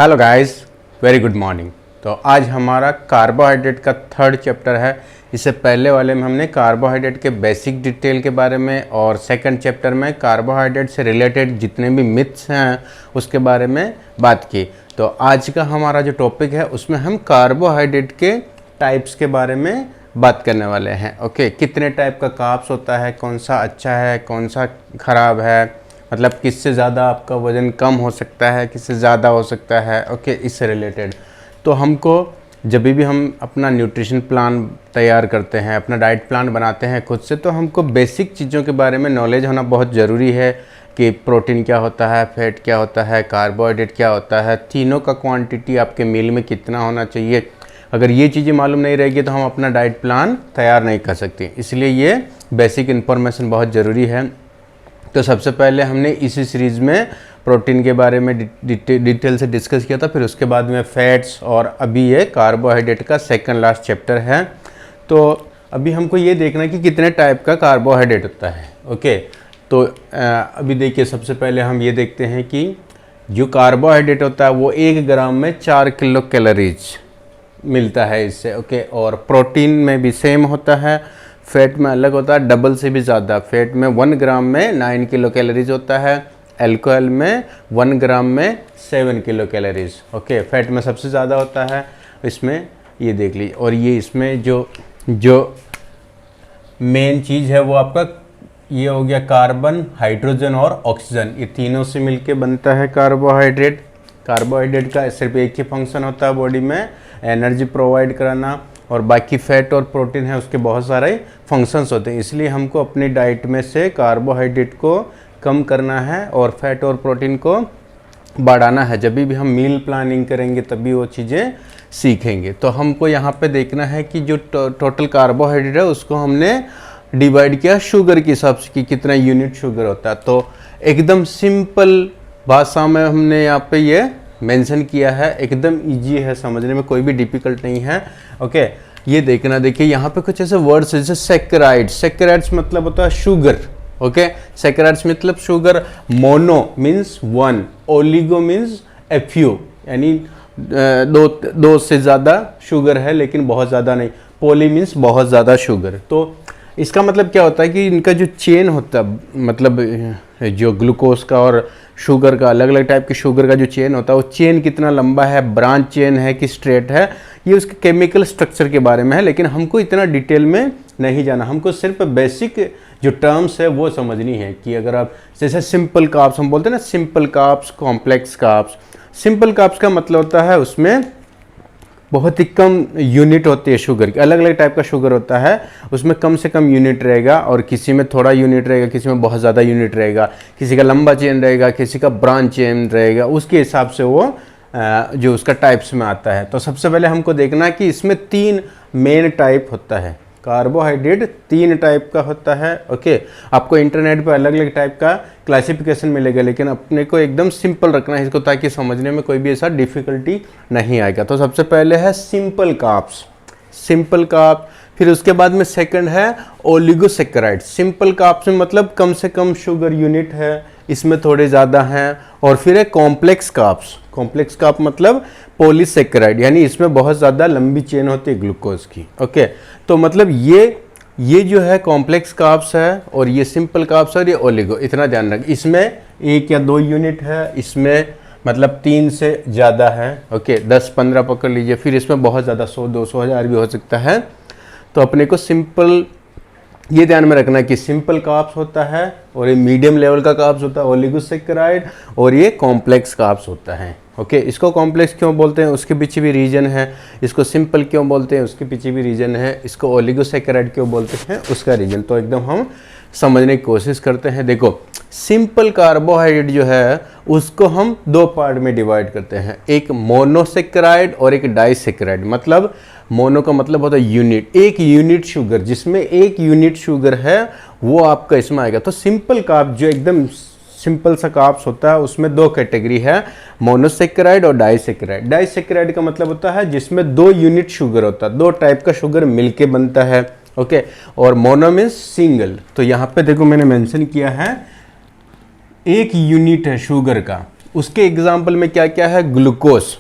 Hello guys, very good morning. तो आज हमारा कार्बोहाइड्रेट का थर्ड चैप्टर है। इससे पहले वाले में हमने कार्बोहाइड्रेट के बेसिक डिटेल के बारे में और सेकंड चैप्टर में कार्बोहाइड्रेट से रिलेटेड जितने भी मिथ्स हैं उसके बारे में बात की। तो आज का हमारा जो टॉपिक है उसमें हम कार्बोहाइड्रेट के टाइप्स के बारे में बात करने वाले हैं। ओके, कितने टाइप का कार्ब्स होता है, कौन सा अच्छा है, कौन सा ख़राब है, मतलब किससे ज़्यादा आपका वज़न कम हो सकता है, किससे ज़्यादा हो सकता है। ओके, इससे रिलेटेड तो हमको जब भी हम अपना न्यूट्रिशन प्लान तैयार करते हैं, अपना डाइट प्लान बनाते हैं खुद से, तो हमको बेसिक चीज़ों के बारे में नॉलेज होना बहुत ज़रूरी है कि प्रोटीन क्या होता है, फैट क्या होता है, कार्बोहाइड्रेट क्या होता है, तीनों का क्वांटिटी आपके मील में कितना होना चाहिए। अगर ये चीज़ें मालूम नहीं रहेगी तो हम अपना डाइट प्लान तैयार नहीं कर सकते। इसलिए ये बेसिक इन्फॉर्मेशन बहुत ज़रूरी है। तो सबसे पहले हमने इसी सीरीज़ में प्रोटीन के बारे में डिटेल से डिस्कस किया था, फिर उसके बाद में फैट्स, और अभी ये कार्बोहाइड्रेट का सेकंड लास्ट चैप्टर है। तो अभी हमको ये देखना है कि कितने टाइप का कार्बोहाइड्रेट होता है। ओके, तो अभी देखिए, सबसे पहले हम ये देखते हैं कि जो कार्बोहाइड्रेट होता है वो 1 ग्राम में 4 किलो कैलोरीज मिलता है इससे। ओके, और प्रोटीन में भी सेम होता है, फैट में अलग होता है, डबल से भी ज़्यादा। फैट में 1 ग्राम में 9 किलो कैलोरीज होता है, अल्कोहल में 1 ग्राम में 7 किलो कैलोरीज। ओके, फैट में सबसे ज़्यादा होता है इसमें, ये देख लीजिए। और ये इसमें जो मेन चीज़ है वो आपका ये हो गया कार्बन, हाइड्रोजन और ऑक्सीजन, ये तीनों से मिलके बनता है कार्बोहाइड्रेट। कार्बोहाइड्रेट का सिर्फ एक ही फंक्शन होता है बॉडी में, एनर्जी प्रोवाइड कराना, और बाकी फैट और प्रोटीन है उसके बहुत सारे फंक्शंस होते हैं। इसलिए हमको अपनी डाइट में से कार्बोहाइड्रेट को कम करना है और फैट और प्रोटीन को बढ़ाना है। जब भी हम मील प्लानिंग करेंगे तभी वो चीज़ें सीखेंगे। तो हमको यहाँ पे देखना है कि जो टोटल कार्बोहाइड्रेट है उसको हमने डिवाइड किया शुगर के हिसाब से कि कितना यूनिट शुगर होता है। तो एकदम सिंपल भाषा में हमने यहाँ पे ये मेंशन किया है, एकदम इजी है समझने में, कोई भी डिफिकल्ट नहीं है। ओके, ये देखना, देखिए यहाँ पे कुछ ऐसे वर्ड्स जैसे सैकराइड्स। सैकराइड्स मतलब होता है शुगर। ओके, सैकराइड्स मतलब sugar. Mono means 1, oligo means a few, यानी दो से ज़्यादा शुगर है लेकिन बहुत ज़्यादा नहीं। पोली मीन्स बहुत ज़्यादा शुगर। तो इसका मतलब क्या होता है कि इनका जो चेन होता है, मतलब जो ग्लूकोज का और शुगर का, अलग अलग टाइप के शुगर का जो चेन होता है, वो चेन कितना लंबा है, ब्रांच चेन है कि स्ट्रेट है, ये उसके केमिकल स्ट्रक्चर के बारे में है। लेकिन हमको इतना डिटेल में नहीं जाना, हमको सिर्फ बेसिक जो टर्म्स है वो समझनी है। कि अगर आप जैसे सिंपल कार्ब्स हम बोलते हैं ना, simple carbs, complex carbs. Simple carbs का मतलब होता है उसमें बहुत ही कम यूनिट होती है शुगर की। अलग अलग टाइप का शुगर होता है, उसमें कम से कम यूनिट रहेगा, और किसी में थोड़ा यूनिट रहेगा, किसी में बहुत ज़्यादा यूनिट रहेगा, किसी का लंबा चेन रहेगा, किसी का ब्रांच चेन रहेगा। उसके हिसाब से वो जो उसका टाइप्स में आता है। तो सबसे पहले हमको देखना है कि इसमें 3 मेन टाइप होता है। कार्बोहाइड्रेट 3 टाइप का होता है। ओके, आपको इंटरनेट पे अलग अलग टाइप का क्लासिफिकेशन मिलेगा, लेकिन अपने को एकदम सिंपल रखना है इसको, ताकि समझने में कोई भी ऐसा डिफ़िकल्टी नहीं आएगा। तो सबसे पहले है सिंपल कार्ब्स, सिंपल कार्ब। फिर उसके बाद में सेकंड है ओलिगोसैकेराइड्स। सिंपल कार्ब्स में मतलब कम से कम शुगर यूनिट है, इसमें थोड़े ज़्यादा हैं। और फिर है कॉम्प्लेक्स कार्ब्स। कॉम्प्लेक्स कार्ब मतलब पॉलीसैकेराइड, यानी इसमें बहुत ज़्यादा लंबी चेन होती है ग्लूकोज की। ओके, तो मतलब ये जो है कॉम्प्लेक्स कार्ब्स है, और ये सिंपल कार्ब्स और ये ओलिगो, इतना ध्यान रखें। इसमें 1 या 2 यूनिट है, इसमें मतलब 3 से ज़्यादा है। ओके, 10-15 पकड़ लीजिए। फिर इसमें बहुत ज़्यादा 100, 200, 1000 भी हो सकता है। तो अपने को सिंपल ये ध्यान में रखना कि सिंपल कार्ब्स होता है, और ये मीडियम लेवल का कार्ब्स होता है ओलिगोसैकेराइड, और ये कॉम्प्लेक्स कार्ब्स होता है। ओके, इसको कॉम्प्लेक्स क्यों बोलते हैं उसके पीछे भी रीजन है, इसको सिंपल क्यों बोलते हैं उसके पीछे भी रीजन है, इसको ओलिगोसैकेराइड क्यों बोलते हैं उसका रीजन। तो एकदम हम समझने की कोशिश करते हैं। देखो, सिंपल कार्बोहाइड्रेट जो है उसको हम 2 पार्ट में डिवाइड करते हैं, एक मोनोसैकेराइड और एक डाइसैकेराइड। मतलब मोनो का मतलब होता है यूनिट, 1 यूनिट शुगर, जिसमें 1 यूनिट शुगर है वो आपका इसमें आएगा। तो सिंपल कार्ब जो एकदम सिंपल सा कार्ब्स होता है उसमें 2 कैटेगरी है, मोनोसैकेराइड और डाइसैकेराइड। डाइसैकेराइड का मतलब होता है जिसमें 2 यूनिट शुगर होता है, 2 टाइप का शुगर मिलके बनता है। ओके, और मोनो मीन्स सिंगल। तो यहाँ पे देखो मैंने मेंशन किया है 1 यूनिट है शुगर का, उसके एग्जाम्पल में क्या क्या है, ग्लूकोस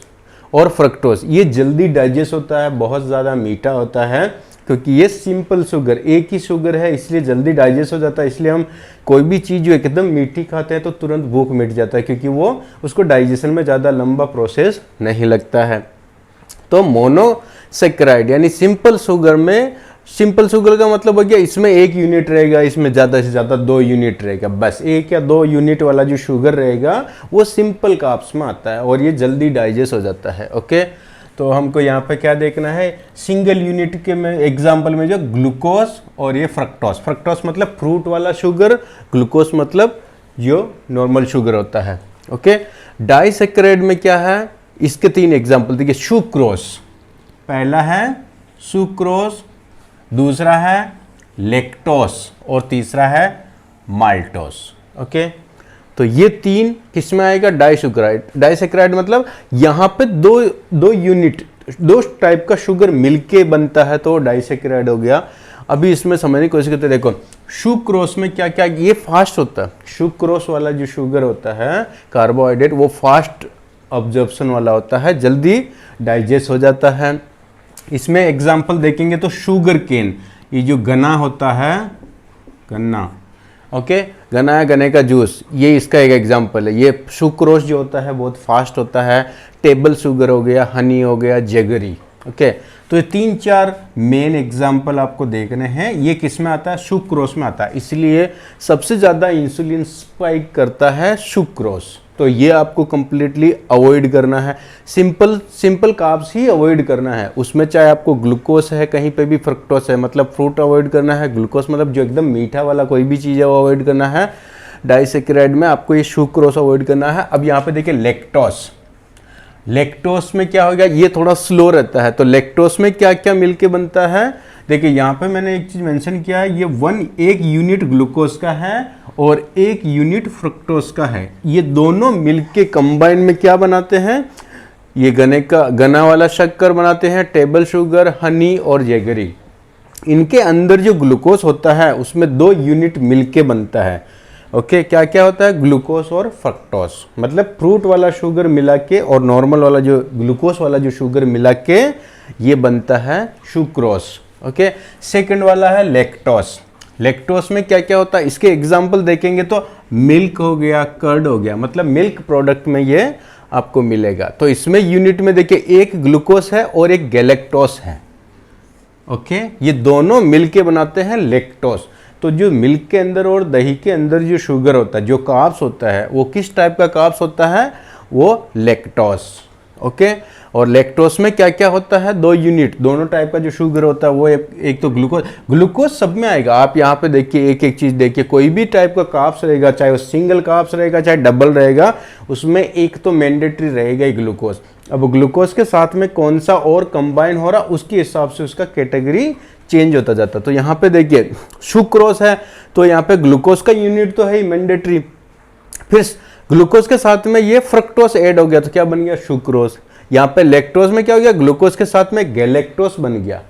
और फ्रक्टोस। ये जल्दी डाइजेस्ट होता है, बहुत ज़्यादा मीठा होता है, क्योंकि ये सिंपल शुगर, एक ही शुगर है, इसलिए जल्दी डाइजेस्ट हो जाता है। इसलिए हम कोई भी चीज़ जो एकदम मीठी खाते हैं तो तुरंत भूख मिट जाता है, क्योंकि वो उसको डाइजेशन में ज़्यादा लंबा प्रोसेस नहीं लगता है। तो मोनोसेक्राइड यानी सिंपल शुगर में, सिंपल शुगर का मतलब हो गया इसमें 1 यूनिट रहेगा, इसमें ज़्यादा से ज़्यादा 2 यूनिट रहेगा, बस 1 या 2 यूनिट वाला जो शुगर रहेगा वो सिंपल कार्ब्स में आता है और ये जल्दी डाइजेस्ट हो जाता है। ओके, तो हमको यहाँ पे क्या देखना है, सिंगल यूनिट के में एग्जाम्पल में जो ग्लूकोस और ये फ्रक्टोस, फ्रक्टोस मतलब फ्रूट वाला शुगर, ग्लूकोस मतलब जो नॉर्मल शुगर होता है। ओके, डाइसेक्राइड में क्या है, इसके 3 एग्जाम्पल देखिए। सुक्रोस, पहला है सुक्रोस, दूसरा है लेक्टोस और तीसरा है माल्टोस। ओके, तो ये 3 किस में आएगा, डाइसेक्राइड। डाइसेक्राइड मतलब यहाँ पे दो यूनिट, 2 टाइप का शुगर मिलके बनता है तो डाइसेक्राइड हो गया। अभी इसमें समझने की कोशिश करते हैं। देखो सुक्रोस में क्या क्या, ये फास्ट होता है, सुक्रोस वाला जो शुगर होता है कार्बोहाइड्रेट, वो फास्ट ऑब्जॉर्प्शन वाला होता है, जल्दी डाइजेस्ट हो जाता है। इसमें एग्जाम्पल देखेंगे तो शुगर केन, ये जो गन्ना होता है, गन्ना, ओके, गन्ना है, गन्ने का जूस, ये इसका एक एग्जाम्पल है। ये सुक्रोस जो होता है बहुत फास्ट होता है। टेबल शुगर हो गया, हनी हो गया, जेगरी। ओके, तो ये 3-4 मेन एग्जाम्पल आपको देखने हैं। ये किस में आता है, सुक्रोस में आता है, इसलिए सबसे ज़्यादा इंसुलिन स्पाइक करता है सुक्रोस। तो ये आपको कंप्लीटली अवॉइड करना है, सिंपल कार्ब्स ही अवॉइड करना है। उसमें चाहे आपको ग्लूकोस है, कहीं पे भी फ्रक्टोस है, मतलब फ्रूट अवॉइड करना है, ग्लूकोस मतलब जो एकदम मीठा वाला कोई भी चीज़ है वो अवॉइड करना है। डाइसेक्राइड में आपको ये सुक्रोस अवॉइड करना है। अब यहाँ पे देखिए लेक्टोस, लेक्टोस में क्या हो गया, ये थोड़ा स्लो रहता है। तो लेक्टोस में क्या क्या मिलके बनता है, देखिए यहाँ पे मैंने एक चीज़ मेंशन किया है, ये 1 यूनिट ग्लूकोज का है और 1 यूनिट फ्रक्टोज का है। ये दोनों मिलके कंबाइन में क्या बनाते हैं, ये गन्ना वाला शक्कर बनाते हैं, टेबल शुगर, हनी और जेगरी। इनके अंदर जो ग्लूकोज होता है उसमें 2 यूनिट मिलके बनता है। ओके, क्या क्या होता है, ग्लूकोस और फ्रक्टोस, मतलब फ्रूट वाला शुगर मिला के और नॉर्मल वाला जो ग्लूकोस वाला जो शुगर मिला के ये बनता है सुक्रोस। ओके, सेकंड वाला है लेक्टोस। लेक्टोस में क्या क्या होता है, इसके एग्जाम्पल देखेंगे तो मिल्क हो गया, कर्ड हो गया, मतलब मिल्क प्रोडक्ट में ये आपको मिलेगा। तो इसमें यूनिट में देखिए 1 ग्लूकोस है और 1 गैलेक्टोस है। ओके, ये दोनों मिलके बनाते हैं लेक्टोस। तो जो मिल्क के अंदर और दही के अंदर जो शुगर होता है, जो कार्ब्स होता है, वो किस टाइप का कार्ब्स होता है, वो लेक्टोस। ओके, और लेक्टोस में क्या क्या होता है, 2 यूनिट, दोनों टाइप का जो शुगर होता है वो एक तो ग्लूकोज सब में आएगा। आप यहाँ पे देखिए एक एक चीज देखिए, कोई भी टाइप का कार्ब्स रहेगा, चाहे वो सिंगल कार्ब्स रहेगा चाहे डबल रहेगा, उसमें एक तो मैंडेटरी रहेगा ही ग्लूकोज। अब ग्लूकोज के साथ में कौन सा और कंबाइन हो रहा, उसके हिसाब से उसका कैटेगरी चेंज होता जाता। तो यहाँ पे देखिए सुक्रोस है तो यहाँ पे ग्लूकोज का यूनिट तो है ही मैंडेटरी, फिर ग्लूकोज के साथ में ये फ्रक्टोस ऐड हो गया तो क्या बन गया, सुक्रोस। यहाँ पे लेक्टोज में क्या हो गया, ग्लूकोज के साथ में गैलेक्टोस बन गया।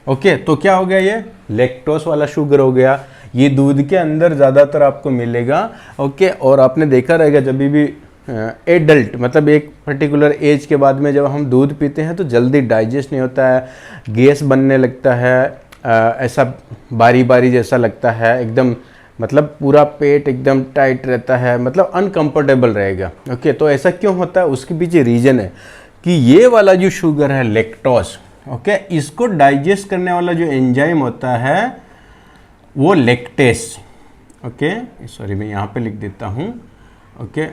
ओके, तो क्या हो गया, ये लेक्टोस वाला शुगर हो गया। ये दूध के अंदर ज़्यादातर आपको मिलेगा। ओके, और आपने देखा रहेगा जब भी एडल्ट मतलब एक पर्टिकुलर एज के बाद में जब हम दूध पीते हैं तो जल्दी डाइजेस्ट नहीं होता है, गैस बनने लगता है, ऐसा बारी बारी जैसा लगता है, एकदम मतलब पूरा पेट एकदम टाइट रहता है, मतलब अनकंफर्टेबल रहेगा। ओके, तो ऐसा क्यों होता है, उसके पीछे रीज़न है कि ये वाला जो शुगर है लेक्टोस, ओके, इसको डाइजेस्ट करने वाला जो एंजाइम होता है वो लेक्टेस। ओके, सॉरी मैं यहाँ पे लिख देता हूँ। ओके,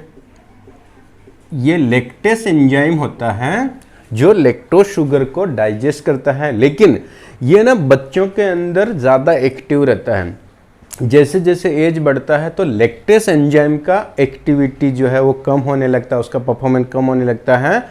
ये लेक्टेस एंजाइम होता है जो लेक्टोस शुगर को डाइजेस्ट करता है, लेकिन ये ना बच्चों के अंदर ज़्यादा एक्टिव रहता है। जैसे जैसे एज बढ़ता है तो लेक्टेस एंजाइम का एक्टिविटी जो है वो कम होने लगता है, उसका परफॉर्मेंस कम होने लगता है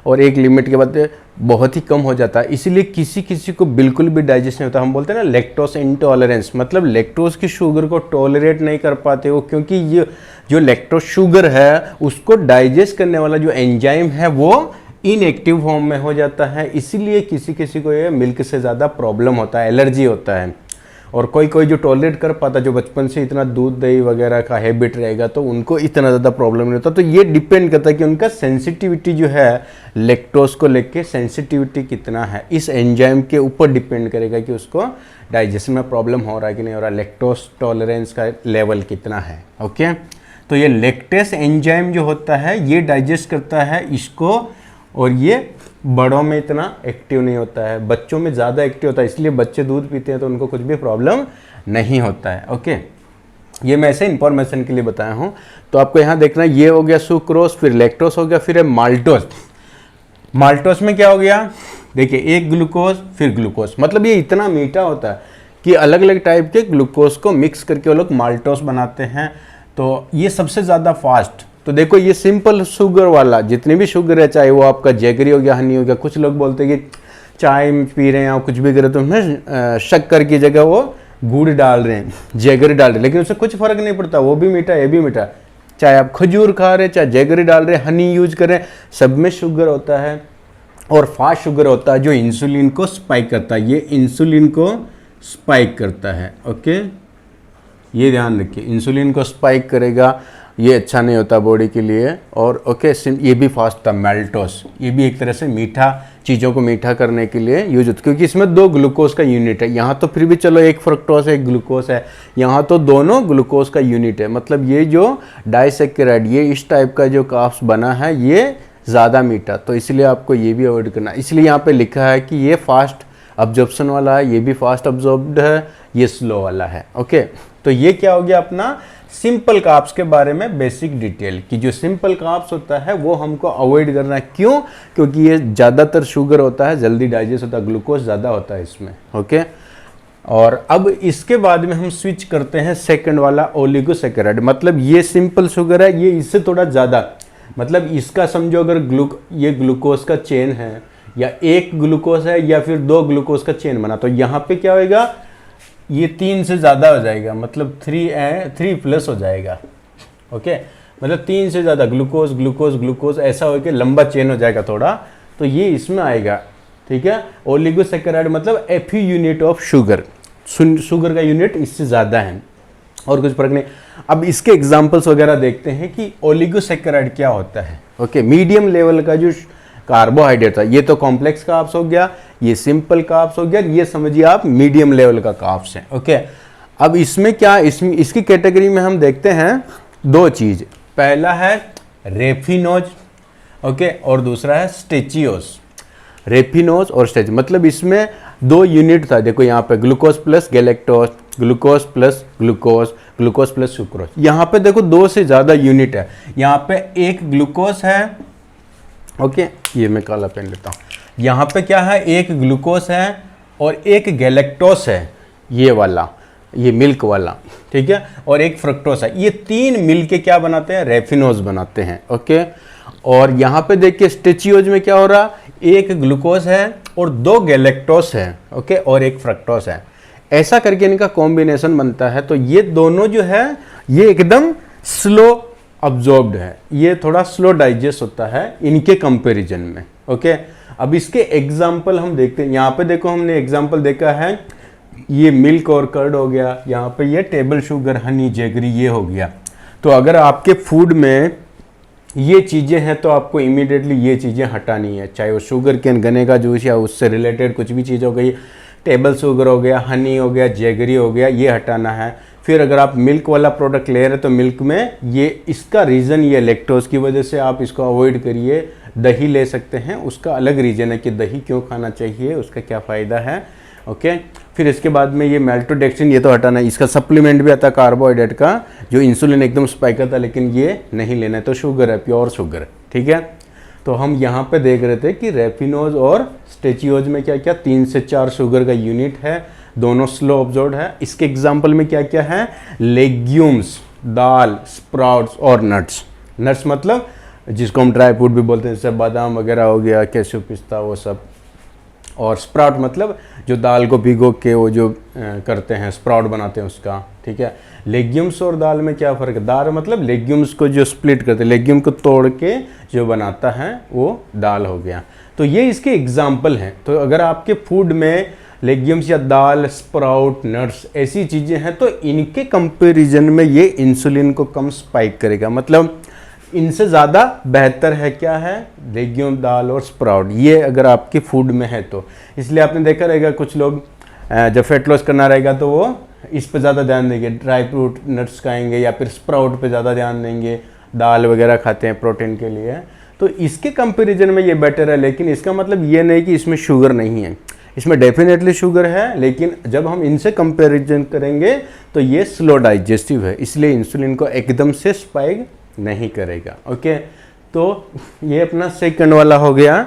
और एक लिमिट के बाद बहुत ही कम हो जाता है। इसीलिए किसी किसी को बिल्कुल भी डाइजेस्ट नहीं होता। हम बोलते हैं ना लेक्टोस इंटॉलरेंस, मतलब लेक्टोस की शुगर को टॉलरेट नहीं कर पाते वो, क्योंकि ये जो लेक्टोस शुगर है उसको डाइजेस्ट करने वाला जो एंजाइम है वो इनएक्टिव फॉर्म में हो जाता है। इसीलिए किसी किसी को ये मिल्क से ज़्यादा प्रॉब्लम होता है, एलर्जी होता है। और कोई कोई जो टॉलरेट कर पाता, जो बचपन से इतना दूध दही वगैरह का हैबिट रहेगा, तो उनको इतना ज़्यादा प्रॉब्लम नहीं होता। तो ये डिपेंड करता है कि उनका सेंसिटिविटी जो है लैक्टोज को लेके सेंसिटिविटी कितना है, इस एंजाइम के ऊपर डिपेंड करेगा कि उसको डाइजेशन में प्रॉब्लम हो रहा है कि नहीं हो रहा, लैक्टोज टॉलरेंस का लेवल कितना है। ओके, तो ये लैक्टेस एंजाइम जो होता है ये डाइजेस्ट करता है इसको, और ये बड़ों में इतना एक्टिव नहीं होता है, बच्चों में ज़्यादा एक्टिव होता है, इसलिए बच्चे दूध पीते हैं तो उनको कुछ भी प्रॉब्लम नहीं होता है। ओके, ये मैं ऐसे इन्फॉर्मेशन के लिए बताया हूँ। तो आपको यहाँ देखना, ये हो गया सुक्रोज, फिर लैक्टोज हो गया, फिर है माल्टोज। माल्टोज में क्या हो गया, देखिए एक ग्लूकोज फिर ग्लूकोज, मतलब ये इतना मीठा होता है कि अलग अलग टाइप के ग्लूकोज को मिक्स करके वो लोग माल्टोज बनाते हैं। तो ये सबसे ज़्यादा फास्ट। तो देखो ये सिंपल शुगर वाला, जितनी भी शुगर है, चाहे वो आपका जैगरी हो गया, हनी हो गया, कुछ लोग बोलते हैं कि चाय पी रहे हैं या कुछ भी कर रहे हैं तो उसमें शक्कर की जगह वो गुड़ डाल रहे हैं, जैगरी डाल रहे हैं, लेकिन उससे कुछ फर्क नहीं पड़ता, वो भी मीठा ये भी मीठा। चाहे आप खजूर खा रहे हैं, चाहे जैगरी डाल रहे हैं, हनी यूज करें, सब में शुगर होता है और फास्ट शुगर होता है जो इंसुलिन को स्पाइक करता है। ये इंसुलिन को स्पाइक करता है। ओके, ये ध्यान रखिए, इंसुलिन को स्पाइक करेगा, ये अच्छा नहीं होता बॉडी के लिए। और ओके, ये भी फास्ट था माल्टोस, ये भी एक तरह से मीठा, चीज़ों को मीठा करने के लिए यूज होता है, क्योंकि इसमें 2 ग्लूकोज का यूनिट है। यहाँ तो फिर भी चलो एक फ्रक्टोज है एक ग्लूकोज है, यहाँ तो दोनों ग्लूकोज का यूनिट है। मतलब ये जो डाइसैकेराइड, ये इस टाइप का जो कार्ब्स बना है ये ज़्यादा मीठा, तो इसलिए आपको ये भी अवॉइड करना। इसलिए यहाँ पे लिखा है कि ये फास्ट अब्जॉर्प्शन वाला है, ये भी फास्ट अब्जॉर्ब्ड है, ये स्लो वाला है। ओके, तो ये क्या हो गया अपना सिंपल कार्ब्स के बारे में बेसिक डिटेल, कि जो सिंपल कार्ब्स होता है वो हमको अवॉइड करना है। क्यों? क्योंकि ये ज़्यादातर शुगर होता है, जल्दी डाइजेस्ट होता है, ग्लूकोज ज़्यादा होता है इसमें। ओके, और अब इसके बाद में हम स्विच करते हैं सेकंड वाला ओलिगोसैकेराइड। मतलब ये सिंपल शुगर है, ये इससे थोड़ा ज़्यादा, मतलब इसका समझो अगर ये ग्लूकोज का चेन है, या एक ग्लूकोज है या फिर 2 ग्लूकोज का चेन बना, तो यहाँ पे क्या होगा, ये 3 से ज़्यादा हो जाएगा, मतलब 3+ हो जाएगा। ओके, मतलब 3 से ज़्यादा ग्लूकोज ग्लूकोज ग्लूकोज ऐसा हो के लंबा चेन हो जाएगा थोड़ा, तो ये इसमें आएगा। ठीक है, ओलिगोसैकेराइड मतलब Fe unit of sugar, sugar का यूनिट इससे ज़्यादा है और कुछ फर्क नहीं। अब इसके एग्जाम्पल्स वगैरह देखते हैं कि ओलिगोसैकेराइड क्या होता है। ओके, मीडियम लेवल का जो कार्बोहाइड्रेट था, ये तो कॉम्प्लेक्स कार्ब्स हो गया, ये सिंपल कार्ब्स हो गया, ये समझिए आप मीडियम लेवल का कार्ब्स है। ओके, अब इसमें क्या, इसकी कैटेगरी में हम देखते हैं 2 चीज, पहला है रेफिनोज, ओके, और दूसरा है स्टेचियोज। रेफिनोज और स्टेच, मतलब इसमें 2 यूनिट था। देखो यहाँ पे glucose plus galactose, glucose plus glucose, glucose plus sucrose. यहाँ पे देखो 2 से ज़्यादा यूनिट है, यहाँ पे एक ग्लूकोज है। ओके, ये मैं काला पेन लेता हूँ। यहाँ पे क्या है, एक ग्लूकोज है और एक गैलेक्टोज है, ये वाला, ये मिल्क वाला, ठीक है, और एक फ्रक्टोज है। ये 3 मिलके क्या बनाते हैं, रेफिनोज बनाते हैं। ओके, और यहाँ पे देखिए स्टेचियोज में क्या हो रहा, एक ग्लूकोज है और 2 गैलेक्टोज है। ओके, और एक फ्रक्टोज है, ऐसा करके इनका कॉम्बिनेशन बनता है। तो ये दोनों जो है ये एकदम स्लो अब्जॉर्ब्ड है, ये थोड़ा स्लो डाइजेस्ट होता है इनके कंपैरिजन में। ओके, अब इसके एग्जाम्पल हम देखते हैं। यहाँ पे देखो हमने एग्जाम्पल देखा है, ये मिल्क और कर्ड हो गया, यहाँ पे ये टेबल शुगर, हनी, जैगरी, ये हो गया। तो अगर आपके फूड में ये चीज़ें हैं तो आपको इमीडिएटली ये चीज़ें हटानी है, चाहे वो शुगर केन, गन्ने का जूस या उससे रिलेटेड कुछ भी चीज़ हो गई, टेबल शुगर हो गया, हनी हो गया, जैगरी हो गया, ये हटाना है। फिर अगर आप मिल्क वाला प्रोडक्ट ले रहे हैं तो मिल्क में ये, इसका रीज़न ये लैक्टोज की वजह से आप इसको अवॉइड करिए। दही ले सकते हैं, उसका अलग रीज़न है कि दही क्यों खाना चाहिए, उसका क्या फ़ायदा है। ओके, फिर इसके बाद में ये मेल्टोडेक्सिन, ये तो हटाना है। इसका सप्लीमेंट भी आता है कार्बोहाइड्रेट का, जो इंसुलिन एकदम स्पाइक करता है, लेकिन ये नहीं लेना है, तो शुगर है, प्योर शुगर। ठीक है, तो हम यहाँ पे देख रहे थे कि रेफिनोज और स्टेचियोज में क्या क्या 3 से 4 शुगर का यूनिट है, दोनों स्लो ऑब्जॉर्ब्ड है। इसके एग्जाम्पल में क्या क्या है, लेग्यूम्स, दाल, स्प्राउट्स और नट्स। नट्स मतलब जिसको हम ड्राई फ्रूट भी बोलते हैं, जैसे बादाम वगैरह हो गया, कैश्यू, पिस्ता, वो सब। और स्प्राउट मतलब जो दाल को भिगो के वो जो करते हैं, स्प्राउट बनाते हैं उसका। ठीक है, लेग्यूम्स और दाल में क्या फ़र्क है, दाल मतलब लेग्यूम्स को जो स्प्लिट करते हैं, लेग्यूम को तोड़ के जो बनाता है वो दाल हो गया। तो ये इसके एग्जाम्पल हैं। तो अगर आपके फूड में लेग्यूम्स या दाल, स्प्राउट, नट्स ऐसी चीज़ें हैं, तो इनके कंपैरिजन में ये इंसुलिन को कम स्पाइक करेगा। मतलब इनसे ज़्यादा बेहतर है क्या है, लेग्यूम, दाल और स्प्राउट, ये अगर आपकी फूड में है तो। इसलिए आपने देखा रहेगा कुछ लोग जब फैट लॉस करना रहेगा तो वो इस पे ज़्यादा ध्यान देंगे, ड्राई फ्रूट, नट्स खाएंगे या फिर स्प्राउट पे ज़्यादा ध्यान देंगे, दाल वगैरह खाते हैं प्रोटीन के लिए। तो इसके कंपैरिजन में ये बेटर है, लेकिन इसका मतलब ये नहीं कि इसमें शुगर नहीं है, इसमें डेफिनेटली शुगर है, लेकिन जब हम इनसे कंपैरिजन करेंगे तो ये स्लो डाइजेस्टिव है, इसलिए इंसुलिन को एकदम से स्पाइक नहीं करेगा। ओके, तो ये अपना सेकंड वाला हो गया।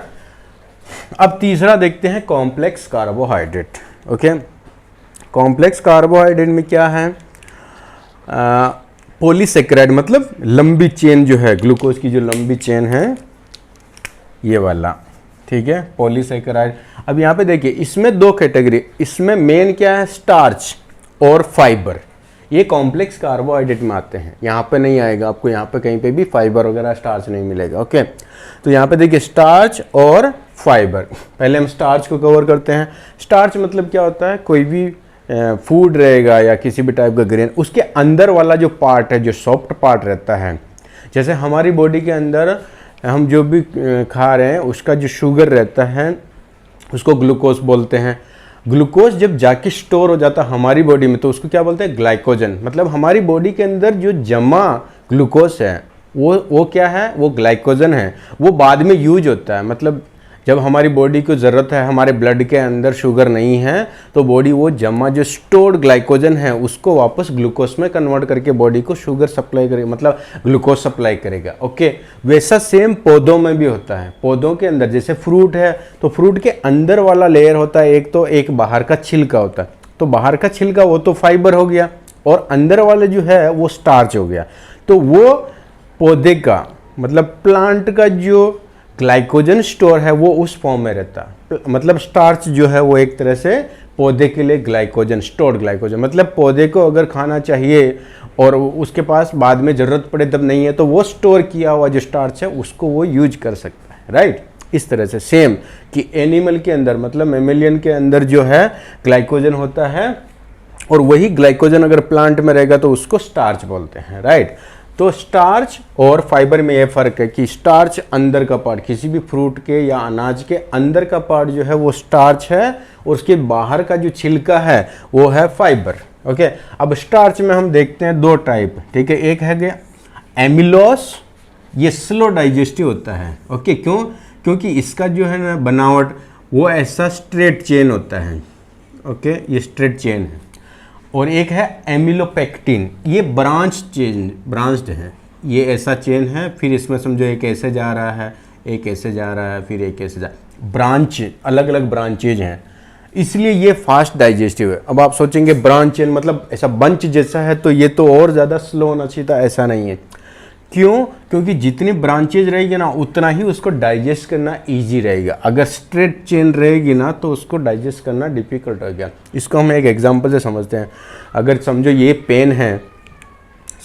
अब तीसरा देखते हैं, complex carbohydrate. Okay, complex carbohydrate में क्या है, पॉलीसेकेराइड, मतलब लंबी चेन जो है, ग्लूकोज की जो लंबी चेन है ये वाला, ठीक है, पॉलीसेकेराइड। अब यहाँ पे देखिए, इसमें दो कैटेगरी, इसमें मेन क्या है, स्टार्च और फाइबर, ये कॉम्प्लेक्स कार्बोहाइड्रेट में आते हैं। यहाँ पे नहीं आएगा आपको, यहाँ पे कहीं पे भी फाइबर वगैरह स्टार्च नहीं मिलेगा। ओके, तो यहाँ पे देखिए स्टार्च और फाइबर। पहले हम स्टार्च को कवर करते हैं। स्टार्च मतलब क्या होता है, कोई भी फूड रहेगा या किसी भी टाइप का ग्रेन, उसके अंदर वाला जो पार्ट है, जो सॉफ्ट पार्ट रहता है, जैसे हमारी बॉडी के अंदर हम जो भी खा रहे हैं उसका जो शुगर रहता है उसको ग्लूकोज बोलते हैं। ग्लूकोज जब जाके स्टोर हो जाता है हमारी बॉडी में तो उसको क्या बोलते हैं, ग्लाइकोजन। मतलब हमारी बॉडी के अंदर जो जमा ग्लूकोज है वो क्या है, वो ग्लाइकोजन है, वो बाद में यूज होता है। मतलब जब हमारी बॉडी को ज़रूरत है, हमारे ब्लड के अंदर शुगर नहीं है, तो बॉडी वो जमा जो स्टोर्ड ग्लाइकोजन है उसको वापस ग्लूकोज में कन्वर्ट करके बॉडी को शुगर सप्लाई करेगा, मतलब ग्लूकोज सप्लाई करेगा। ओके, वैसा सेम पौधों में भी होता है। पौधों के अंदर जैसे फ्रूट है, तो फ्रूट के अंदर वाला लेयर होता है एक, तो एक बाहर का छिलका होता है। तो बाहर का छिलका वो तो फाइबर हो गया, और अंदर वाले जो है वो स्टार्च हो गया। तो वो पौधे का, मतलब प्लांट का जो ग्लाइकोजन स्टोर है वो उस फॉर्म में रहता है। मतलब स्टार्च जो है वो एक तरह से पौधे के लिए ग्लाइकोजन, स्टोर्ड ग्लाइकोजन, मतलब पौधे को अगर खाना चाहिए और उसके पास बाद में ज़रूरत पड़े तब नहीं है, तो वो स्टोर किया हुआ जो स्टार्च है उसको वो यूज कर सकता है, राइट। इस तरह से सेम कि एनिमल के अंदर, मतलब मेमेलियन के अंदर जो है ग्लाइकोजन होता है, और वही ग्लाइकोजन अगर प्लांट में रहेगा तो उसको स्टार्च बोलते हैं, राइट। तो स्टार्च और फाइबर में यह फ़र्क है कि स्टार्च अंदर का पार्ट, किसी भी फ्रूट के या अनाज के अंदर का पार्ट जो है वो स्टार्च है, और उसके बाहर का जो छिलका है वो है फाइबर। ओके, अब स्टार्च में हम देखते हैं दो टाइप, ठीक है। एक है गया एमिलोस, ये स्लो डाइजेस्टिव होता है। ओके, क्यों, क्योंकि इसका जो है ना बनावट वो ऐसा स्ट्रेट चेन होता है। ओके, ये स्ट्रेट चेन है। और एक है एमिलोपेक्टिन, ये ब्रांच्ड है, ये ऐसा चेन है, फिर इसमें समझो एक ऐसे जा रहा है, एक ऐसे जा रहा है, फिर एक ऐसे ब्रांच, अलग अलग ब्रांचेज हैं, इसलिए ये फास्ट डाइजेस्टिव है। अब आप सोचेंगे ब्रांच चेन मतलब ऐसा बंच जैसा है, तो ये तो और ज़्यादा स्लो होना चाहिए था, ऐसा नहीं है। क्यों, क्योंकि जितनी ब्रांचेज रहेगी ना उतना ही उसको डाइजेस्ट करना इजी रहेगा। अगर स्ट्रेट चेन रहेगी ना तो उसको डाइजेस्ट करना डिफिकल्ट हो गया। इसको हम एक एग्जांपल से समझते हैं। अगर समझो ये पेन है,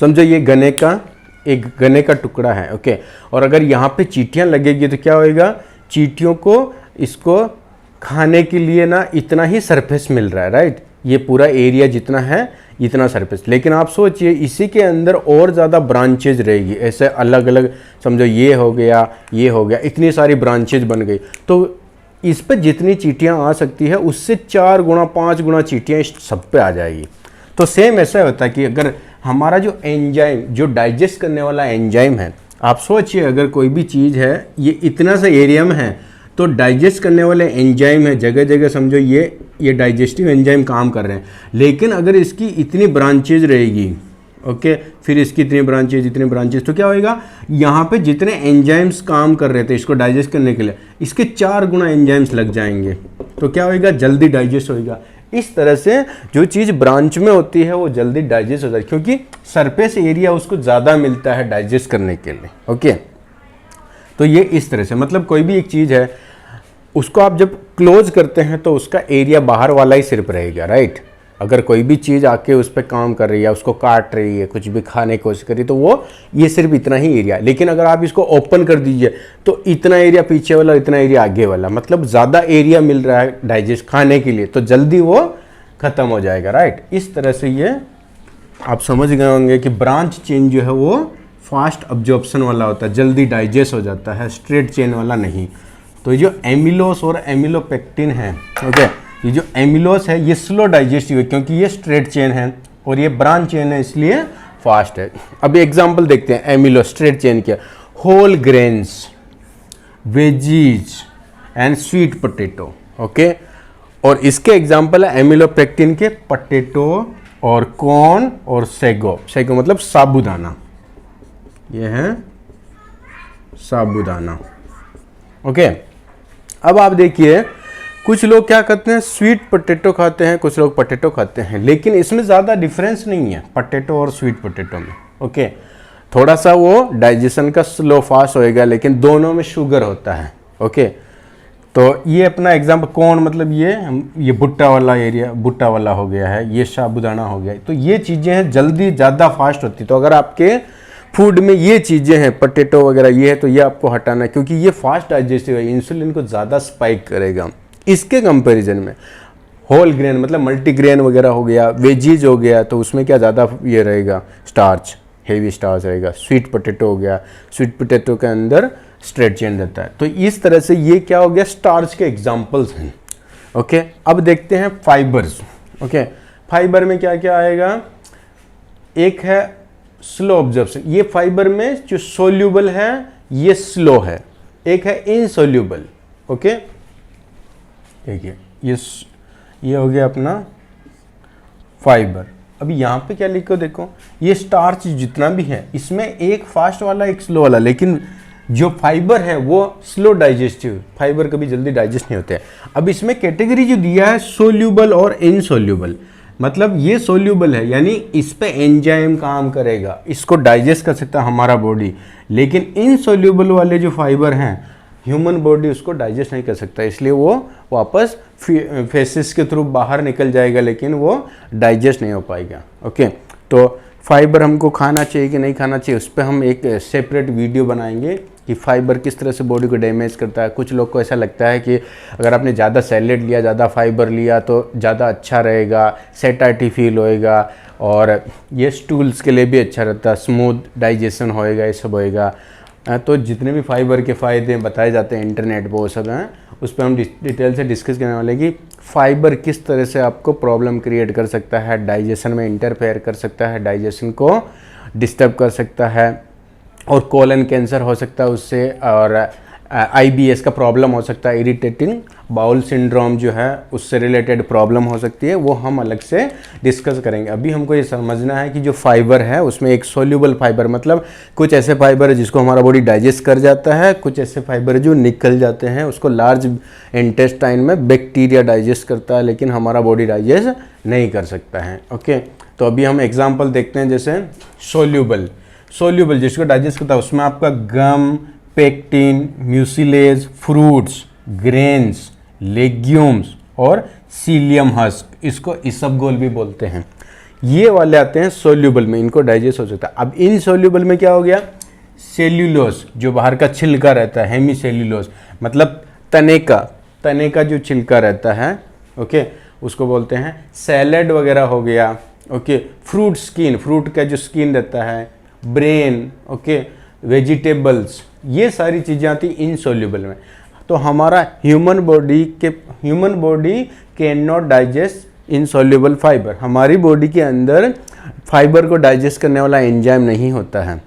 समझो ये गने का टुकड़ा है, ओके, और अगर यहाँ पे चींटियाँ लगेगी तो क्या होएगा, चींटियों को इसको खाने के लिए ना इतना ही सरफेस मिल रहा है, राइट। ये पूरा एरिया जितना है इतना सरफेस, लेकिन आप सोचिए इसी के अंदर और ज़्यादा ब्रांचेज रहेगी, ऐसे अलग अलग, समझो ये हो गया, ये हो गया, इतनी सारी ब्रांचेज बन गई, तो इस पर जितनी चींटियाँ आ सकती है उससे 4 गुना 5 गुना चींटियाँ इस सब पे आ जाएगी। तो सेम ऐसा होता है कि अगर हमारा जो एंजाइम, जो डाइजेस्ट करने वाला एंजाइम है, आप सोचिए अगर कोई भी चीज़ है ये इतना सा एरिया में है, तो डाइजेस्ट करने वाले एंजाइम है जगह जगह, समझो ये डाइजेस्टिव एंजाइम काम कर रहे हैं, लेकिन अगर इसकी इतनी ब्रांचेज रहेगी, ओके, फिर इसकी इतनी ब्रांचेज, तो क्या होएगा, यहाँ पे जितने एंजाइम्स काम कर रहे थे इसको डाइजेस्ट करने के लिए, इसके 4 गुना एंजाइम्स लग जाएंगे, तो क्या होएगा, जल्दी डाइजेस्ट होएगा। इस तरह से जो चीज़ ब्रांच में होती है वो जल्दी डाइजेस्ट हो जाती है, क्योंकि सरफेस एरिया उसको ज़्यादा मिलता है डाइजेस्ट करने के लिए। ओके, तो ये इस तरह से, मतलब कोई भी एक चीज़ है उसको आप जब क्लोज करते हैं तो उसका एरिया बाहर वाला ही सिर्फ रहेगा, राइट। अगर कोई भी चीज़ आके उस पर काम कर रही है, उसको काट रही है, कुछ भी खाने की कोशिश कर रही है, तो वो ये सिर्फ इतना ही एरिया। लेकिन अगर आप इसको ओपन कर दीजिए तो इतना एरिया पीछे वाला, इतना एरिया आगे वाला, मतलब ज़्यादा एरिया मिल रहा है डाइजेस्ट खाने के लिए, तो जल्दी वो ख़त्म हो जाएगा, राइट। इस तरह से ये आप समझ गए होंगे कि ब्रांच चेन जो है वो फास्ट अब्जॉर्प्शन वाला होता है, जल्दी डाइजेस्ट हो जाता है, स्ट्रेट चेन वाला नहीं। तो ये जो एमिलोस और एमिलोपेक्टिन है, ओके, ये जो एमिलोस है ये स्लो डाइजेस्टिव है क्योंकि ये स्ट्रेट चेन है, और ये ब्रांच चेन है इसलिए फास्ट है। अभी एग्जांपल देखते हैं एमिलोस स्ट्रेट चेन के, whole grains, veggies and sweet potato, okay. और इसके एग्जांपल है एमिलोपेक्टिन के पोटैटो और कॉर्न और सेगो। सेगो मतलब साबूदाना, ये है साबूदाना, ओके। अब आप देखिए कुछ लोग क्या करते हैं, स्वीट पोटैटो खाते हैं, कुछ लोग पोटैटो खाते हैं, लेकिन इसमें ज़्यादा डिफरेंस नहीं है पोटैटो और स्वीट पोटैटो में, ओके। थोड़ा सा वो डाइजेशन का स्लो फास्ट होएगा, लेकिन दोनों में शुगर होता है, ओके। तो ये अपना एग्जाम्पल कौन, मतलब ये भुट्टा वाला एरिया, भुट्टा वाला हो गया है, ये साबूदाना हो गया। तो ये चीज़ें हैं जल्दी ज़्यादा फास्ट होती। तो अगर आपके फूड में ये चीज़ें हैं, पोटैटो वगैरह ये है, तो ये आपको हटाना है क्योंकि ये फास्ट डाइजेस्टिव है, इंसुलिन को ज़्यादा स्पाइक करेगा। इसके कंपैरिजन में होल ग्रेन मतलब मल्टीग्रेन वगैरह हो गया, वेजीज हो गया, तो उसमें क्या ज़्यादा ये रहेगा, स्टार्च, हेवी स्टार्च रहेगा। स्वीट पोटैटो हो गया, स्वीट पोटैटो के अंदर स्ट्रेट चेन रहता है। तो इस तरह से ये क्या हो गया, स्टार्च के एग्जाम्पल्स हैं, ओके। अब देखते हैं फाइबर्स, ओके। फाइबर में क्या क्या आएगा, एक है स्लो ऑब्जर्प्शन, ये फाइबर में जो सोल्यूबल है ये स्लो है, एक है इनसोल्यूबल, ओके। देखिए ये हो गया अपना फाइबर। अभी यहाँ पे क्या लिखो, देखो ये स्टार्च जितना भी है इसमें एक फास्ट वाला एक स्लो वाला, लेकिन जो फाइबर है वो स्लो डाइजेस्टिव, फाइबर कभी जल्दी डाइजेस्ट नहीं होते हैं। अब इसमें कैटेगरी जो दिया है सोल्यूबल और इनसोल्यूबल, मतलब ये सोल्यूबल है यानी इस पे एंजाइम काम करेगा, इसको डाइजेस्ट कर सकता है हमारा बॉडी, लेकिन इनसोल्यूबल वाले जो फाइबर हैं ह्यूमन बॉडी उसको डाइजेस्ट नहीं कर सकता, इसलिए वो वापस फेसिस के थ्रू बाहर निकल जाएगा, लेकिन वो डाइजेस्ट नहीं हो पाएगा, ओके। तो फाइबर हमको खाना चाहिए कि नहीं खाना चाहिए, उस पर हम एक सेपरेट वीडियो बनाएंगे कि फाइबर किस तरह से बॉडी को डैमेज करता है। कुछ लोग को ऐसा लगता है कि अगर आपने ज़्यादा सैलेड लिया, ज़्यादा फाइबर लिया तो ज़्यादा अच्छा रहेगा, सेटाइटी फील होएगा, और ये स्टूल्स के लिए भी अच्छा रहता है, स्मूथ डाइजेशन होएगा, ये सब होएगा। तो जितने भी फाइबर के फ़ायदे बताए जाते हैं इंटरनेट पर वो सब हैं, उस पर हम डिटेल से डिस्कस करने वाले कि फाइबर किस तरह से आपको प्रॉब्लम क्रिएट कर सकता है, डाइजेशन में इंटरफेयर कर सकता है, डाइजेशन को डिस्टर्ब कर सकता है, और कोलन कैंसर हो सकता है उससे, और IBS का प्रॉब्लम हो सकता है, इरिटेटिंग बाउल सिंड्रोम जो है उससे रिलेटेड प्रॉब्लम हो सकती है, वो हम अलग से डिस्कस करेंगे। अभी हमको ये समझना है कि जो फाइबर है उसमें एक सोल्यूबल फाइबर, मतलब कुछ ऐसे फाइबर है जिसको हमारा बॉडी डाइजेस्ट कर जाता है, कुछ ऐसे फाइबर जो निकल जाते हैं, उसको लार्ज इंटेस्टाइन में बैक्टीरिया डाइजेस्ट करता है, लेकिन हमारा बॉडी डाइजेस्ट नहीं कर सकता है, ओके। तो अभी हम एग्जाम्पल देखते हैं, जैसे सोल्यूबल जिसको डाइजेस्ट करता है उसमें आपका gum, pectin, mucilage, fruits, grains, legumes और सीलियम हस्क, इसको इसबगोल भी बोलते हैं, ये वाले आते हैं सोल्यूबल में, इनको डाइजेस्ट हो सकता है। अब इनसोल्यूबल में क्या हो गया, सेल्यूलोज जो बाहर का छिलका रहता है, हेमी सेल्यूलोज मतलब तने का जो छिलका रहता है, ओके, उसको बोलते हैं। सैलेड वगैरह हो गया, ओके। फ्रूट स्किन, फ्रूट का जो स्किन रहता है, ब्रेन, ओके, वेजिटेबल्स, ये सारी चीज़ें आती इनसोल्यूबल में। तो हमारा human body can not digest insoluble fibre, हमारी बॉडी के अंदर फाइबर को डाइजेस्ट करने वाला एंजाइम नहीं होता है।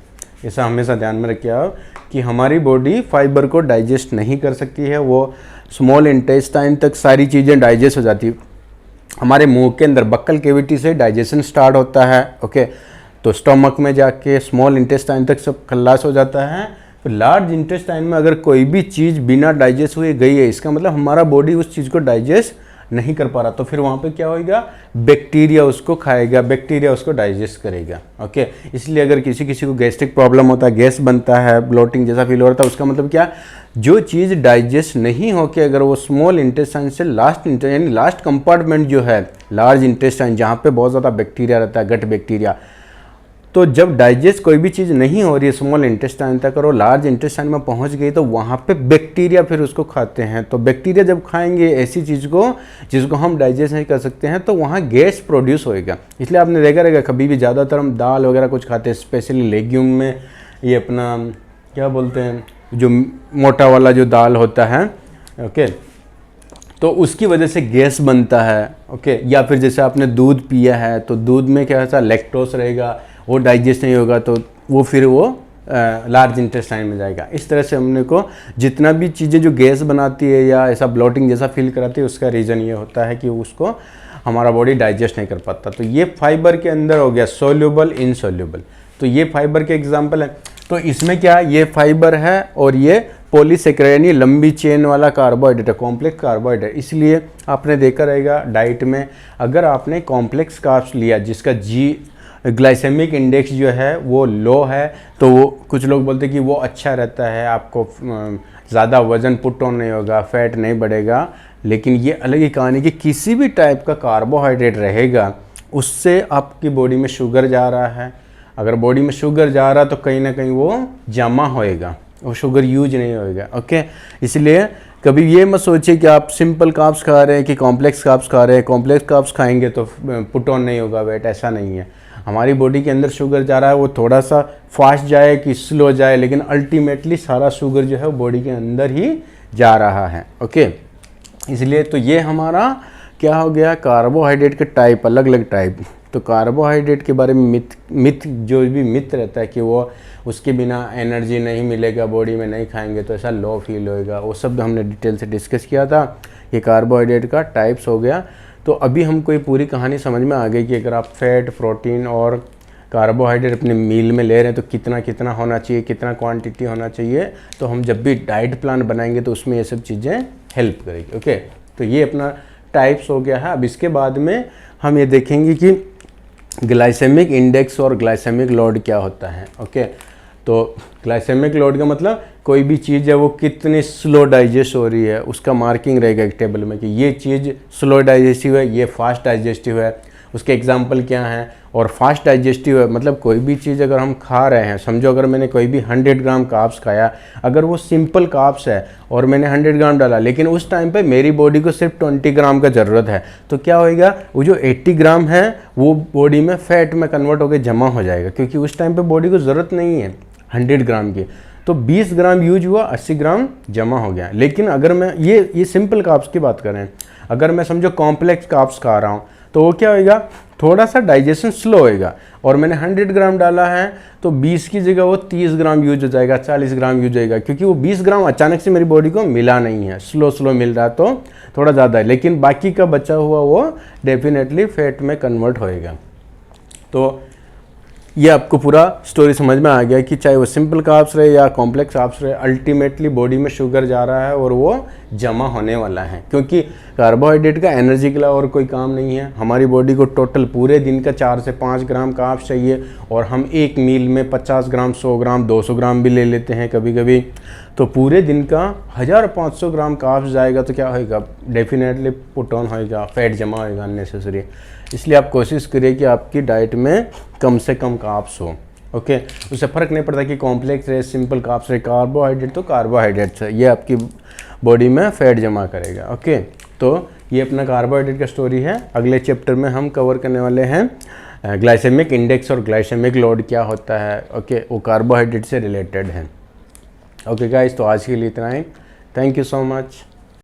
ऐसा हमेशा ध्यान में रखिए आप कि हमारी बॉडी फाइबर को डाइजेस्ट नहीं कर सकती है, वो स्मॉल इंटेस्टाइन तक सारी चीज़ें डाइजेस्ट हो जाती है। हमारे मुंह के अंदर बक्कल कैविटी से डाइजेशन स्टार्ट होता है, ओके। तो स्टमक में जाके स्मॉल इंटेस्टाइन तक सब खल्लास हो जाता है। तो लार्ज इंटेस्टाइन में अगर कोई भी चीज़ बिना डाइजेस्ट हुए गई है, इसका मतलब हमारा बॉडी उस चीज़ को डाइजेस्ट नहीं कर पा रहा, तो फिर वहाँ पे क्या होगा, बैक्टीरिया उसको खाएगा, बैक्टीरिया उसको डाइजेस्ट करेगा। ओके, इसलिए अगर किसी किसी को गैस्ट्रिक प्रॉब्लम होता है, गैस बनता है, ब्लोटिंग जैसा फील हो रहा था, उसका मतलब क्या, जो चीज़ डाइजेस्ट नहीं होके अगर वो स्मॉल इंटेस्टाइन से यानी लास्ट कंपार्टमेंट जो है लार्ज इंटेस्टाइन, जहाँ पे बहुत ज़्यादा बैक्टीरिया रहता है, गट बैक्टीरिया, तो जब डाइजेस्ट कोई भी चीज़ नहीं हो रही है स्मॉल इंटेस्टाइन तक और वो लार्ज इंटेस्टाइन में पहुंच गई, तो वहाँ पे बैक्टीरिया फिर उसको खाते हैं। तो बैक्टीरिया जब खाएंगे ऐसी चीज़ को जिसको हम डाइजेस्ट नहीं कर सकते हैं, तो वहाँ गैस प्रोड्यूस होएगा। इसलिए आपने देखा रहेगा कभी भी ज़्यादातर हम दाल वगैरह कुछ खाते हैं, स्पेशली लेग्यूम में, ये अपना क्या बोलते हैं, जो मोटा वाला जो दाल होता है, ओके, तो उसकी वजह से गैस बनता है। ओके, या फिर जैसे आपने दूध पिया है तो दूध में क्या होता है, लैक्टोस रहेगा, वो डाइजेस्ट नहीं होगा, तो वो फिर वो लार्ज इंटेस्टाइन में जाएगा। इस तरह से हमने को जितना भी चीज़ें जो गैस बनाती है या ऐसा ब्लोटिंग जैसा फील कराती है, उसका रीज़न ये होता है कि उसको हमारा बॉडी डाइजेस्ट नहीं कर पाता। तो ये फाइबर के अंदर हो गया सोल्यूबल, इनसोल्यूबल, तो ये फाइबर के एग्जाम्पल है। तो इसमें क्या, ये फाइबर है और ये पॉलीसेकेराइड यानी लंबी चेन वाला कार्बोहाइड्रेट है, कॉम्प्लेक्स कार्बोहाइड्रेट। इसलिए आपने देखा रहेगा डाइट में अगर आपने कॉम्प्लेक्स कार्ब्स लिया जिसका ग्लाइसेमिक इंडेक्स जो है वो लो है, तो वो कुछ लोग बोलते हैं कि वो अच्छा रहता है, आपको ज़्यादा वज़न पुट ऑन नहीं होगा, फैट नहीं बढ़ेगा। लेकिन ये अलग ही कहानी कि किसी भी टाइप का कार्बोहाइड्रेट रहेगा उससे आपकी बॉडी में शुगर जा रहा है। अगर बॉडी में शुगर जा रहा है तो कहीं ना कहीं वो जमा होएगा, वो शुगर यूज नहीं होएगा। ओके, इसलिए कभी ये मत सोचिए कि आप सिंपल कार्ब्स खा रहे हैं कि कॉम्प्लेक्स कार्ब्स खा रहे हैं, कॉम्प्लेक्स कार्ब्स खाएंगे तो पुट ऑन नहीं होगा वेट, ऐसा नहीं है। हमारी बॉडी के अंदर शुगर जा रहा है, वो थोड़ा सा फास्ट जाए कि स्लो जाए, लेकिन अल्टीमेटली सारा शुगर जो है वो बॉडी के अंदर ही जा रहा है। ओके, इसलिए तो ये हमारा क्या हो गया, कार्बोहाइड्रेट के टाइप, अलग अलग टाइप। तो कार्बोहाइड्रेट के बारे में मिथ जो भी मिथ रहता है कि वो उसके बिना एनर्जी नहीं मिलेगा, बॉडी में नहीं खाएंगे तो ऐसा लो फील होएगा, वो सब हमने डिटेल से डिस्कस किया था। ये कार्बोहाइड्रेट का टाइप्स हो गया। तो अभी हमको ये पूरी कहानी समझ में आ गई कि अगर आप फैट, प्रोटीन और कार्बोहाइड्रेट अपने मील में ले रहे हैं तो कितना कितना होना चाहिए, कितना क्वांटिटी होना चाहिए। तो हम जब भी डाइट प्लान बनाएंगे तो उसमें ये सब चीज़ें हेल्प करेगी। ओके, तो ये अपना टाइप्स हो गया है। अब इसके बाद में हम ये देखेंगे कि ग्लाइसेमिक इंडेक्स और ग्लाइसेमिक लोड क्या होता है। ओके, तो ग्लाइसेमिक लोड का मतलब कोई भी चीज़ है वो कितनी स्लो डाइजेस्ट हो रही है, उसका मार्किंग रहेगा एक टेबल में कि ये चीज़ स्लो डाइजेस्टिव है, ये फास्ट डाइजेस्टिव है। उसके एग्जांपल क्या हैं, और फास्ट डाइजेस्टिव है मतलब कोई भी चीज़ अगर हम खा रहे हैं, समझो अगर मैंने कोई भी 100 ग्राम कार्ब्स खाया, अगर वो सिंपल कार्ब्स है और मैंने 100 ग्राम डाला, लेकिन उस टाइम पे मेरी बॉडी को सिर्फ 20 ग्राम का ज़रूरत है, तो क्या होएगा, वो जो 80 ग्राम है वो बॉडी में फैट में कन्वर्ट होकर जमा हो जाएगा, क्योंकि उस टाइम पर बॉडी को ज़रूरत नहीं है 100 ग्राम की। तो 20 ग्राम यूज हुआ, 80 ग्राम जमा हो गया। लेकिन अगर मैं ये सिंपल कार्ब्स की बात करें, अगर मैं समझो कॉम्प्लेक्स कार्ब्स खा रहा हूँ तो वो क्या होएगा, थोड़ा सा डाइजेशन स्लो होएगा, और मैंने 100 ग्राम डाला है तो 20 की जगह वो 30 ग्राम यूज हो जाएगा, 40 ग्राम यूज होएगा, क्योंकि वो 20 ग्राम अचानक से मेरी बॉडी को मिला नहीं है, स्लो स्लो मिल रहा है तो थोड़ा ज़्यादा है, लेकिन बाकी का बचा हुआ वो डेफिनेटली फैट में कन्वर्ट होएगा। तो ये आपको पूरा स्टोरी समझ में आ गया कि चाहे वो सिंपल कार्ब्स रहे या कॉम्प्लेक्स कार्ब्स रहे, अल्टीमेटली बॉडी में शुगर जा रहा है और वो जमा होने वाला है, क्योंकि कार्बोहाइड्रेट का एनर्जी के लिए और कोई काम नहीं है। हमारी बॉडी को टोटल पूरे दिन का 4 से 5 ग्राम कार्ब्स चाहिए, और हम एक मील में 50 ग्राम, 100 ग्राम, 200 ग्राम भी ले लेते हैं कभी कभी। तो पूरे दिन का 1500 ग्राम कार्ब्स जाएगा तो क्या होएगा, डेफिनेटली पुट ऑन होएगा, फैट जमा होएगा अननेसेसरी। इसलिए आप कोशिश करिए कि आपकी डाइट में कम से कम कार्ब्स हो। ओके, उससे फ़र्क नहीं पड़ता कि कॉम्प्लेक्स रहे, सिंपल कार्ब्स रहे, कार्बोहाइड्रेट तो कार्बोहाइड्रेट्स है, ये आपकी बॉडी में फैट जमा करेगा। ओके, तो ये अपना कार्बोहाइड्रेट का स्टोरी है। अगले चैप्टर में हम कवर करने वाले हैं ग्लाइसेमिक इंडेक्स और ग्लाइसेमिक लोड क्या होता है। ओके, वो कार्बोहाइड्रेट से रिलेटेड है। ओके गाइस, तो आज के लिए इतना ही। Thank you so much.